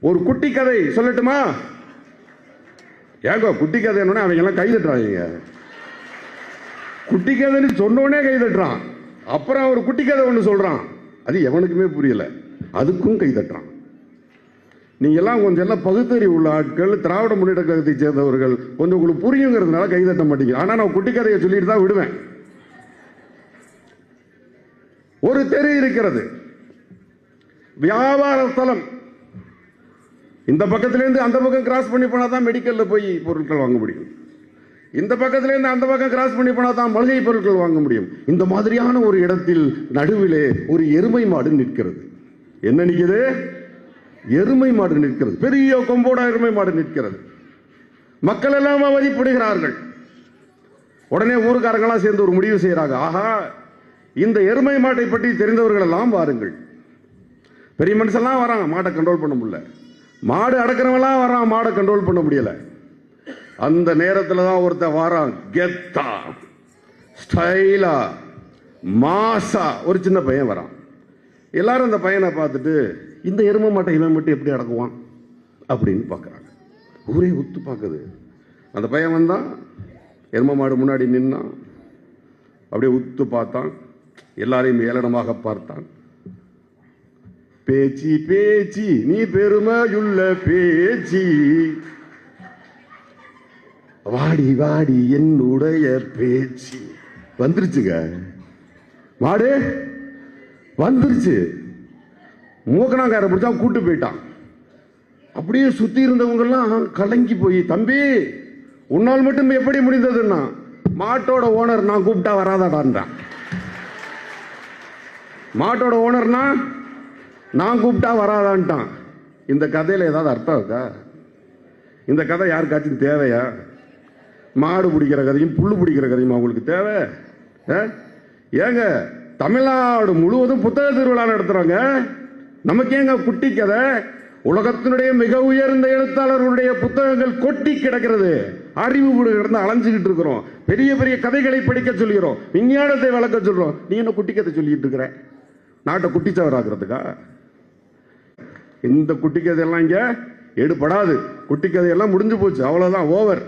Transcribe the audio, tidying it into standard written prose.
ஒரு குட்டி கதை சொல்லட்டுமா? ஏங்க குட்டி கதை அவங்க எல்லாம் கைதட்டுறாங்க. குட்டி கதைன்னு சொன்னோடனே கைதட்டுறான். அப்புறம் ஒரு குட்டி கதை ஒன்று சொல்றான், அது எவனுக்குமே புரியல, அதுக்கும் கைதட்டுறான். நீங்க எல்லாம் கொஞ்சம் எல்லாம் பகுத்தறிவு உள்ள ஆட்கள், திராவிட முன்னேற்ற கழகத்தை சேர்ந்தவர்கள், கொஞ்சம் உங்களுக்கு புரியுங்கிறதுனால கைதட்ட மாட்டீங்க. ஆனா நான் குட்டி கதையை சொல்லிட்டு தான் விடுவேன். ஒரு தெரு இருக்கிறது, வியாபார ஸ்தலம். இந்த பக்கத்திலிருந்து அந்த பக்கம் கிராஸ் பண்ணி போனா தான் மெடிக்கல்ல போய் பொருட்கள் வாங்க முடியும். இந்த பக்கத்திலிருந்து அந்த பக்கம் கிராஸ் பண்ணி போனா தான் மளிகை பொருட்கள் வாங்க முடியும். இந்த மாதிரியான ஒரு இடத்தில் நடுவிலே ஒரு எருமை மாடு நிற்கிறது. என்ன நிற்கிறது? எருமை மாடு நிற்கிறது. பெரிய கொம்போட எருமை மாடு நிற்கிறது. மக்கள் எல்லாம் மதிப்பிடுகிறார்கள். உடனே ஊருக்காரங்களாம் சேர்ந்து ஒரு முடிவு செய்யறாங்க. ஆஹா, இந்த எருமை மாட்டை பற்றி தெரிந்தவர்கள் எல்லாம் வாருங்கள். பெரிய மனுஷெல்லாம் வராங்க, மாட்டை கண்ட்ரோல் பண்ண முடியல. மாடு அடக்கிறவெல்லாம் வரான், மாடை கண்ட்ரோல் பண்ண முடியல. அந்த நேரத்தில் தான் ஒருத்தர் வாரான், கெத்தா ஸ்டைலா மாசா ஒரு சின்ன பையன் வரான். எல்லாரும் அந்த பையனை பார்த்துட்டு, இந்த எருமை மாட்டை இவன் மட்டும் எப்படி அடக்குவான் அப்படின்னு பார்க்குறாங்க. ஊரே உத்து பார்க்குது. அந்த பையன் வந்தான், எருமை மாடு முன்னாடி நின்னான், அப்படியே உத்து பார்த்தான், எல்லாரையும் ஏளனமாக பார்த்தான். பேச்சி பேச்சி நீ பெருமையுள்ள பேச்சி, வாடி வாடி என்னுடைய பேச்சு. வந்துருச்சுங்க, மாடு வந்துருச்சு. மூக்கனாங்கார பிடிச்சா கூட்டு போயிட்டான். அப்படியே சுத்தி இருந்தவங்க எல்லாம் கலங்கி போய், தம்பி உன்னால் மட்டும் எப்படி முடிந்ததுன்னா, மாட்டோட ஓனர் நான் கூப்பிட்டா வராதாடான்றான். மாட்டோட ஓனர்னா நான் கூப்பிட்டா வராதான்ட்டான். இந்த கதையில ஏதாவது அர்த்தம் இருக்கா? இந்த கதை யாருக்காச்சும் தேவையா? மாடு பிடிக்கிற கதையும் புல்லு பிடிக்கிற கதையும் அவங்களுக்கு தேவை? ஏங்க, தமிழ்நாடு முழுவதும் புத்தக திருவிழா நடத்துறாங்க. நமக்கு ஏங்க குட்டி கதை? உலகத்தினுடைய மிக உயர்ந்த எழுத்தாளர்களுடைய புத்தகங்கள் கொட்டி கிடக்கிறது. அறிவு கிடந்து அலைஞ்சுக்கிட்டு இருக்கிறோம். பெரிய பெரிய கதைகளை படிக்க சொல்கிறோம், விஞ்ஞானத்தை வளர்க்க சொல்றோம். நீ என்ன குட்டி கதை சொல்லிட்டு இருக்கிற? நாட்டை குட்டிச்சவராக்குறதுக்கா? இந்த குட்டி கதையெல்லாம் இங்க எடுபடாது. குட்டி கதையெல்லாம் முடிஞ்சு போச்சு, அவ்வளவுதான், ஓவர்.